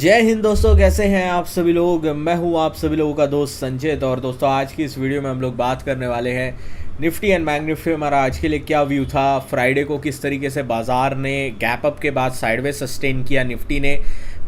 जय हिंद दोस्तों, कैसे हैं आप सभी लोग। मैं हूं आप सभी लोगों का दोस्त संचित। और दोस्तों, आज की इस वीडियो में हम लोग बात करने वाले हैं निफ्टी एंड बैंक निफ्टी में हमारा आज के लिए क्या व्यू था। फ्राइडे को किस तरीके से बाजार ने गैप अप के बाद साइडवेज सस्टेन किया निफ्टी ने।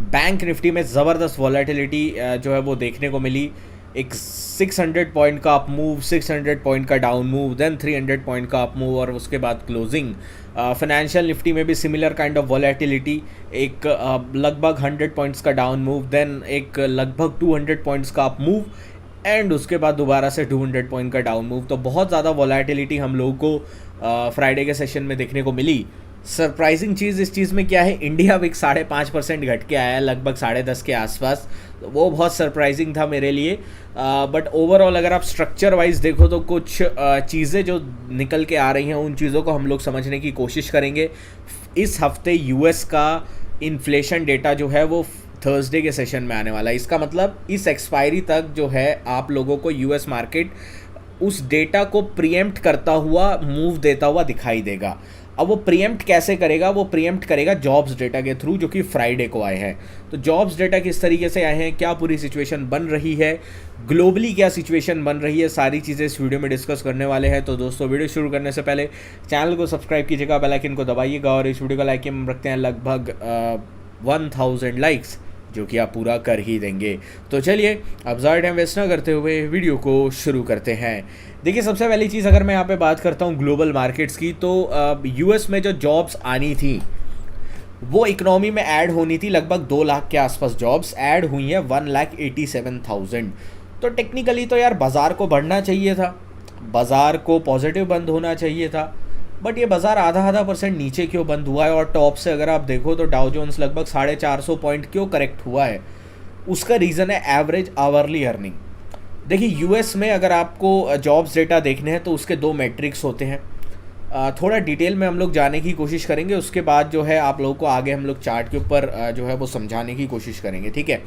बैंक निफ्टी में ज़बरदस्त वॉलेटिलिटी जो है वो देखने को मिली। एक 600 पॉइंट का अप मूव, 600 पॉइंट का डाउन मूव, देन 300 पॉइंट का अप मूव और उसके बाद क्लोजिंग। फाइनेंशियल निफ्टी में भी सिमिलर काइंड ऑफ वॉलेटिलिटी। एक लगभग 100 पॉइंट्स का डाउन मूव, देन एक लगभग 200 पॉइंट्स का अप मूव एंड उसके बाद दोबारा से 200 पॉइंट का डाउन मूव। तो बहुत ज़्यादा वॉलेटिलिटी हम लोगों को फ्राइडे के सेशन में देखने को मिली। सरप्राइजिंग चीज़ इस चीज़ में क्या है, इंडिया विक 5.5% घट के आया, लगभग 10.5 के आसपास। तो वो बहुत सरप्राइजिंग था मेरे लिए। बट ओवरऑल अगर आप स्ट्रक्चर वाइज देखो तो कुछ चीज़ें जो निकल के आ रही हैं उन चीज़ों को हम लोग समझने की कोशिश करेंगे। इस हफ्ते यूएस का इन्फ्लेशन डेटा जो है वो थर्सडे के सेशन में आने वाला है। इसका मतलब इस एक्सपायरी तक जो है आप लोगों को यूएस मार्केट उस डेटा को प्रीएम्प्ट करता हुआ मूव देता हुआ दिखाई देगा। अब वो प्रीएम्प्ट कैसे करेगा? वो प्रीएम्प्ट करेगा जॉब्स डेटा के थ्रू, जो कि फ्राइडे को आए हैं। तो जॉब्स डेटा किस तरीके से आए हैं, क्या पूरी सिचुएशन बन रही है, ग्लोबली क्या सिचुएशन बन रही है, सारी चीज़ें इस वीडियो में डिस्कस करने वाले हैं। तो दोस्तों, वीडियो शुरू करने से पहले चैनल को सब्सक्राइब कीजिएगा, बेल आइकन को दबाइएगा और इस वीडियो का लाइक हम रखते हैं लगभग 1000 लाइक्स, जो कि आप पूरा कर ही देंगे। तो चलिए अब ज़्यादा टाइम वेस्ट ना करते हुए वीडियो को शुरू करते हैं। देखिए, सबसे पहली चीज़ अगर मैं यहाँ पे बात करता हूँ ग्लोबल मार्केट्स की, तो यूएस में जो जॉब्स आनी थी वो इकोनॉमी में ऐड होनी थी। लगभग 2 लाख के आसपास जॉब्स ऐड हुई हैं, 1,87,000। तो टेक्निकली तो यार बाज़ार को बढ़ना चाहिए था, बाज़ार को पॉजिटिव बंद होना चाहिए था। बट ये बाज़ार आधा परसेंट नीचे क्यों बंद हुआ है? और टॉप से अगर आप देखो तो डाउ जोन्स लगभग 450 पॉइंट क्यों करेक्ट हुआ है? उसका रीज़न है एवरेज आवरली अर्निंग। देखिए, यूएस में अगर आपको जॉब्स डेटा देखने हैं तो उसके 2 मैट्रिक्स होते हैं। थोड़ा डिटेल में हम लोग जाने की कोशिश करेंगे, उसके बाद जो है आप लोगों को आगे हम लोग चार्ट के ऊपर जो है वो समझाने की कोशिश करेंगे, ठीक है।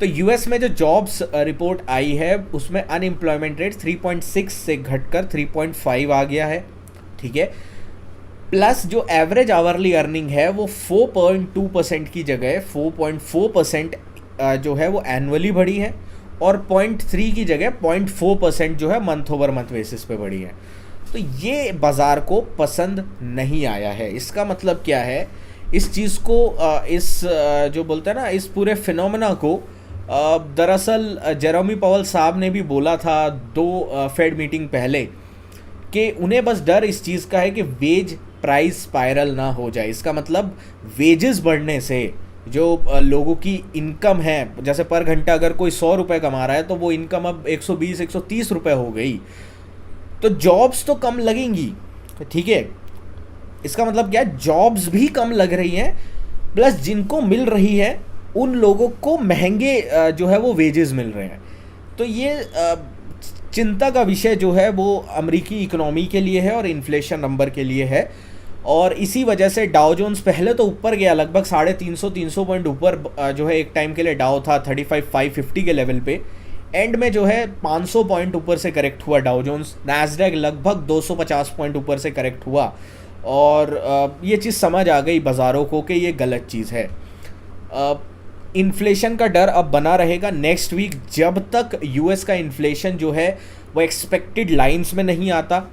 तो यूएस में जो जॉब्स रिपोर्ट आई है उसमें अनएम्प्लॉयमेंट रेट 3.6 से घटकर 3.5 आ गया है, ठीक है। प्लस जो एवरेज आवरली अर्निंग है वो 4.2% की जगह 4.4% जो है वो एनुअली बढ़ी है और 0.3 की जगह 0.4% जो है मंथ ओवर मंथ बेसिस पे बढ़ी है। तो ये बाज़ार को पसंद नहीं आया है। इसका मतलब क्या है? इस चीज़ को जो बोलते हैं ना, इस पूरे फिनोमेना को दरअसल जेरोमी पावल साहब ने भी बोला था 2 फेड मीटिंग पहले कि उन्हें बस डर इस चीज़ का है कि वेज प्राइस स्पाइरल ना हो जाए। इसका मतलब वेजेस बढ़ने से जो लोगों की इनकम है, जैसे पर घंटा अगर कोई 100 रुपये कमा रहा है तो वो इनकम अब 120-130 रुपये हो गई, तो जॉब्स तो कम लगेंगी, ठीक है। इसका मतलब क्या है? जॉब्स भी कम लग रही हैं, प्लस जिनको मिल रही है उन लोगों को महंगे जो है वो वेजेस मिल रहे हैं। तो ये चिंता का विषय जो है वो अमेरिकी इकोनॉमी के लिए है और इन्फ्लेशन नंबर के लिए है। और इसी वजह से डाउ जोन्स पहले तो ऊपर गया, लगभग 350 पॉइंट ऊपर जो है एक टाइम के लिए डाउ था 35,550 के लेवल पे। एंड में जो है 500 पॉइंट ऊपर से करेक्ट हुआ डाउ जोन्स। नैस्डैक लगभग 250 पॉइंट ऊपर से करेक्ट हुआ। और ये चीज़ समझ आ गई बाज़ारों को कि ये गलत चीज़ है। इन्फ्लेशन का डर अब बना रहेगा नेक्स्ट वीक, जब तक यूएस का इन्फ्लेशन जो है वो एक्सपेक्टेड लाइंस में नहीं आता।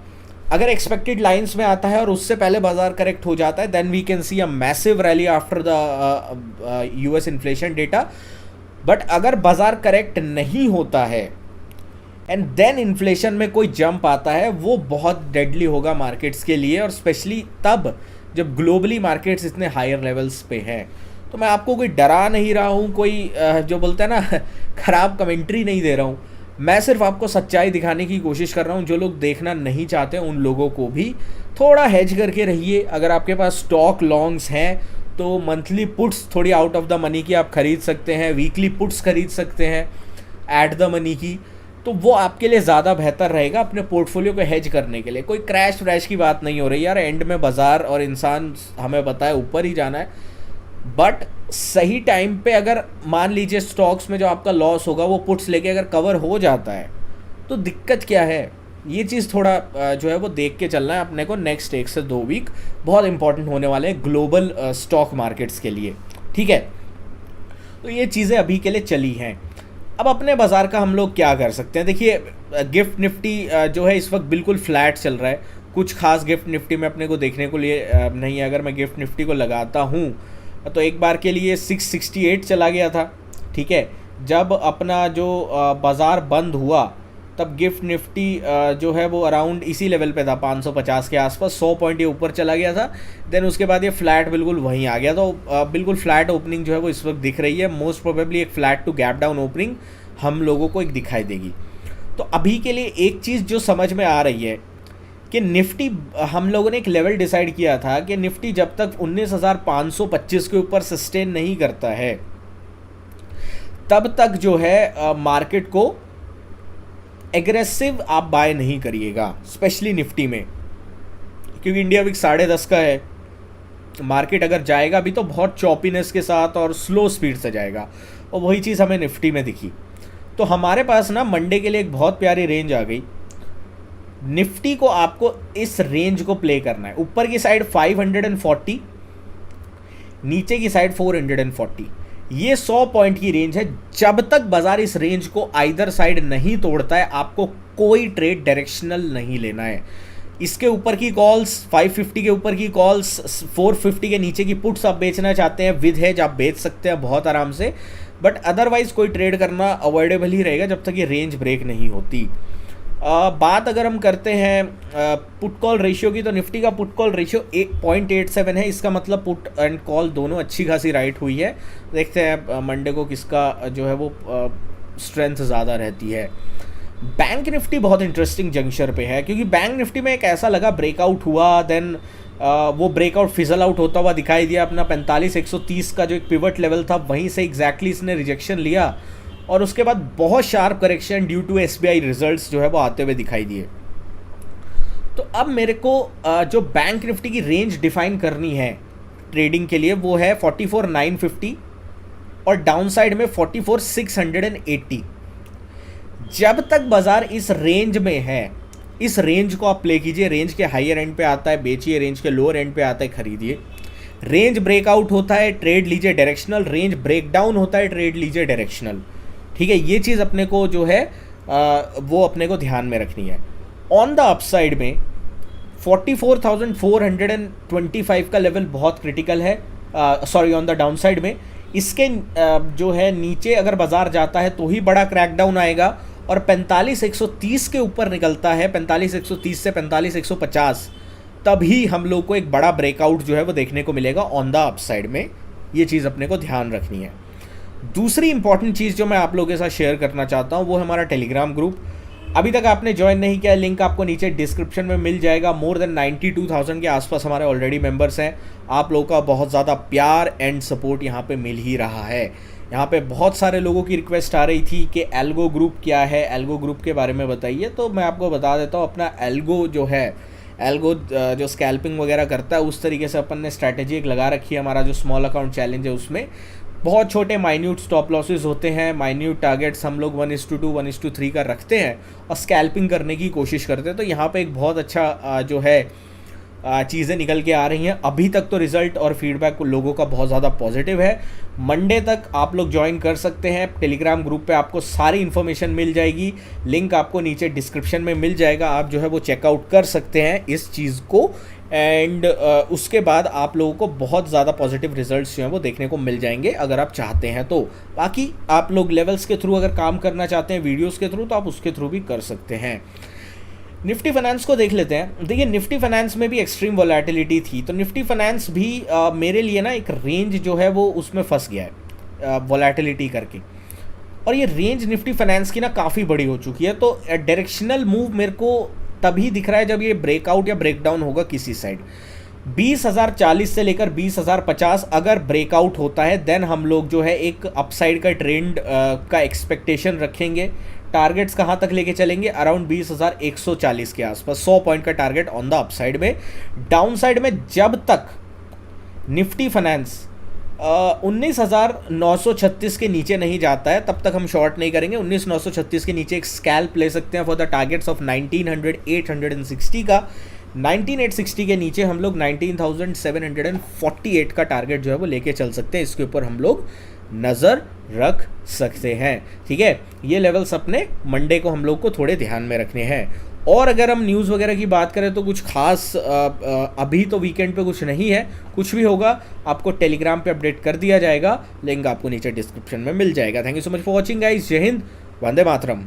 अगर एक्सपेक्टेड लाइंस में आता है और उससे पहले बाजार करेक्ट हो जाता है, then we can see a massive rally after the US inflation data. But अगर बाजार करेक्ट नहीं होता है एंड देन इन्फ्लेशन में कोई जंप आता है, वो बहुत डेडली होगा मार्केट्स के लिए, और स्पेशली तब जब ग्लोबली मार्केट्स इतने हायर लेवल्स पे हैं। तो मैं आपको कोई डरा नहीं रहा हूँ, कोई जो बोलता है ना ख़राब कमेंट्री नहीं दे रहा हूँ। मैं सिर्फ आपको सच्चाई दिखाने की कोशिश कर रहा हूँ। जो लोग देखना नहीं चाहते उन लोगों को भी थोड़ा हेज करके रहिए। अगर आपके पास स्टॉक लॉन्ग्स हैं तो मंथली पुट्स थोड़ी आउट ऑफ द मनी की आप खरीद सकते हैं, वीकली पुट्स खरीद सकते हैं एट द मनी की। तो वो आपके लिए ज़्यादा बेहतर रहेगा अपने पोर्टफोलियो को हेज करने के लिए। कोई क्रैश व्रैश की बात नहीं हो रही यार। एंड में बाज़ार और इंसान हमें बताए ऊपर ही जाना है, बट सही टाइम पे अगर मान लीजिए स्टॉक्स में जो आपका लॉस होगा वो पुट्स लेके अगर कवर हो जाता है तो दिक्कत क्या है? ये चीज़ थोड़ा जो है वो देख के चलना है अपने को। नेक्स्ट 1 से 2 वीक बहुत इंपॉर्टेंट होने वाले हैं ग्लोबल स्टॉक मार्केट्स के लिए, ठीक है। तो ये चीज़ें अभी के लिए चली हैं। अब अपने बाज़ार का हम लोग क्या कर सकते हैं? देखिए, गिफ्ट निफ्टी जो है इस वक्त बिल्कुल फ्लैट चल रहा है। कुछ खास गिफ्ट निफ्टी में अपने को देखने को लिए नहीं है। अगर मैं गिफ्ट निफ्टी को लगाता हूँ तो एक बार के लिए 668 चला गया था, ठीक है। जब अपना जो बाज़ार बंद हुआ तब गिफ्ट निफ्टी जो है वो अराउंड इसी लेवल पे था, 550 के आसपास, 100 पॉइंट ये ऊपर चला गया था। देन उसके बाद ये फ्लैट बिल्कुल वहीं आ गया। तो बिल्कुल फ्लैट ओपनिंग जो है वो इस वक्त दिख रही है। मोस्ट प्रोबेबली एक flat to gap down opening हम लोगों को एक दिखाई देगी। तो अभी के लिए एक चीज़ जो समझ में आ रही है कि निफ्टी, हम लोगों ने एक लेवल डिसाइड किया था कि निफ्टी जब तक 19,525 के ऊपर सस्टेन नहीं करता है तब तक जो है मार्केट को एग्रेसिव आप बाय नहीं करिएगा, स्पेशली निफ्टी में, क्योंकि इंडिया वीक 10.5 का है। मार्केट अगर जाएगा भी तो बहुत चॉपीनेस के साथ और स्लो स्पीड से जाएगा, और वही चीज़ हमें निफ्टी में दिखी। तो हमारे पास ना मंडे के लिए एक बहुत प्यारी रेंज आ गई। निफ्टी को आपको इस रेंज को प्ले करना है। ऊपर की साइड 540, नीचे की साइड 440। ये 100 पॉइंट की रेंज है। जब तक बाजार इस रेंज को आइदर साइड नहीं तोड़ता है आपको कोई ट्रेड डायरेक्शनल नहीं लेना है। इसके ऊपर की कॉल्स, 550 के ऊपर की कॉल्स, 450 के नीचे की पुट्स आप बेचना चाहते हैं विद हेज आप बेच सकते हैं बहुत आराम से, बट अदरवाइज कोई ट्रेड करना अवॉइडेबल ही रहेगा जब तक ये रेंज ब्रेक नहीं होती। बात अगर हम करते हैं पुट कॉल रेशियो की, तो निफ्टी का पुट कॉल रेशियो 0.87 है। इसका मतलब पुट एंड कॉल दोनों अच्छी खासी राइट हुई है। देखते हैं मंडे को किसका जो है वो स्ट्रेंथ ज़्यादा रहती है। बैंक निफ्टी बहुत इंटरेस्टिंग जंक्शन पे है, क्योंकि बैंक निफ्टी में एक ऐसा लगा ब्रेकआउट हुआ, देन वो ब्रेकआउट फिजल आउट होता हुआ दिखाई दिया। अपना 45,130 का जो एक पिवट लेवल था वहीं से एग्जैक्टली इसने रिजेक्शन लिया, और उसके बाद बहुत sharp correction due to SBI results जो है वो आते हुए दिखाई दिए। तो अब मेरे को जो बैंक निफ्टी की रेंज डिफाइन करनी है ट्रेडिंग के लिए वो है 44,950 और डाउन साइड में 44,680। जब तक बाजार इस रेंज में है, इस रेंज को आप प्ले कीजिए। रेंज के हायर एंड पे आता है बेचिए, रेंज के लोअर एंड पे आता है खरीदिए। रेंज ब्रेकआउट होता है ट्रेड लीजिए डायरेक्शनल, रेंज ब्रेक डाउन होता है ट्रेड लीजिए डायरेक्शनल, ठीक है। ये चीज़ अपने को जो है वो अपने को ध्यान में रखनी है। ऑन द अपसाइड में 44,425 का लेवल बहुत क्रिटिकल है। Sorry, on the down side में इसके जो है नीचे अगर बाजार जाता है तो ही बड़ा क्रैकडाउन आएगा, और 45,130 के ऊपर निकलता है, 45,130 से 45,150, तभी हम लोग को एक बड़ा ब्रेकआउट जो है वो देखने को मिलेगा ऑन द अपसाइड में। ये चीज़ अपने को ध्यान रखनी है। दूसरी इंपॉर्टेंट चीज़ जो मैं आप लोगों के साथ शेयर करना चाहता हूँ वो है हमारा टेलीग्राम ग्रुप। अभी तक आपने ज्वाइन नहीं किया, लिंक आपको नीचे डिस्क्रिप्शन में मिल जाएगा। मोर देन 92,000 के आसपास हमारे ऑलरेडी मेंबर्स हैं। आप लोगों का बहुत ज़्यादा प्यार एंड सपोर्ट यहाँ पे मिल ही रहा है। यहाँ पे बहुत सारे लोगों की रिक्वेस्ट आ रही थी कि एल्गो ग्रुप क्या है, एल्गो ग्रुप के बारे में बताइए। तो मैं आपको बता देता हूँ, अपना एल्गो जो है, एल्गो जो स्कैल्पिंग वगैरह करता है उस तरीके से अपन ने स्ट्रैटेजी एक लगा रखी है। हमारा जो स्मॉल अकाउंट चैलेंज है उसमें बहुत छोटे माइन्यूट स्टॉप लॉसेस होते हैं, माइन्यूट टारगेट्स हम लोग 1:2 1:3 का रखते हैं और स्कैल्पिंग करने की कोशिश करते हैं। तो यहाँ पे एक बहुत अच्छा जो है चीज़ें निकल के आ रही हैं। अभी तक तो रिज़ल्ट और फीडबैक लोगों का बहुत ज़्यादा पॉजिटिव है। मंडे तक आप लोग ज्वाइन कर सकते हैं। टेलीग्राम ग्रुप पे आपको सारी इन्फॉर्मेशन मिल जाएगी, लिंक आपको नीचे डिस्क्रिप्शन में मिल जाएगा। आप जो है वो चेकआउट कर सकते हैं इस चीज़ को, एंड उसके बाद आप लोगों को बहुत ज़्यादा पॉजिटिव रिजल्ट्स जो हैं वो देखने को मिल जाएंगे अगर आप चाहते हैं तो। बाकी आप लोग लेवल्स के थ्रू अगर काम करना चाहते हैं वीडियोस के थ्रू, तो आप उसके थ्रू भी कर सकते हैं। निफ्टी फाइनेंस को देख लेते हैं। देखिए, निफ्टी फाइनेंस में भी एक्सट्रीम वोलेटिलिटी थी, तो निफ्टी फाइनेंस भी मेरे लिए ना एक रेंज जो है वो उसमें फंस गया है वोलेटिलिटी करके, और ये रेंज निफ्टी फाइनेंस की ना काफ़ी बड़ी हो चुकी है। तो डायरेक्शनल मूव मेरे को तभी दिख रहा है जब ये ब्रेकआउट या ब्रेकडाउन होगा किसी साइड। 20,040 से लेकर 20,050 अगर ब्रेकआउट होता है देन हम लोग जो है एक अपसाइड का ट्रेंड का एक्सपेक्टेशन रखेंगे। टारगेट्स कहाँ तक लेके चलेंगे? अराउंड 20,140 के आसपास, 100 पॉइंट का टारगेट ऑन द अपसाइड में। डाउन साइड में जब तक निफ्टी फाइनेंस 19,936 के नीचे नहीं जाता है तब तक हम शॉर्ट नहीं करेंगे। 19,936 के नीचे एक स्कैल्प ले सकते हैं फॉर द टारगेट्स ऑफ 19,860 का। 19,860 के नीचे हम लोग 19,748 का टारगेट जो है वो लेके चल सकते हैं। इसके ऊपर हम लोग नज़र रख सकते हैं। ठीक है, ये लेवल्स अपने मंडे को हम लोग को थोड़े ध्यान में रखने हैं। और अगर हम न्यूज़ वगैरह की बात करें तो कुछ खास अभी तो वीकेंड पे कुछ नहीं है। कुछ भी होगा आपको टेलीग्राम पे अपडेट कर दिया जाएगा, लिंक आपको नीचे डिस्क्रिप्शन में मिल जाएगा। Thank you so much for watching guys. जय हिंद, वंदे मातरम।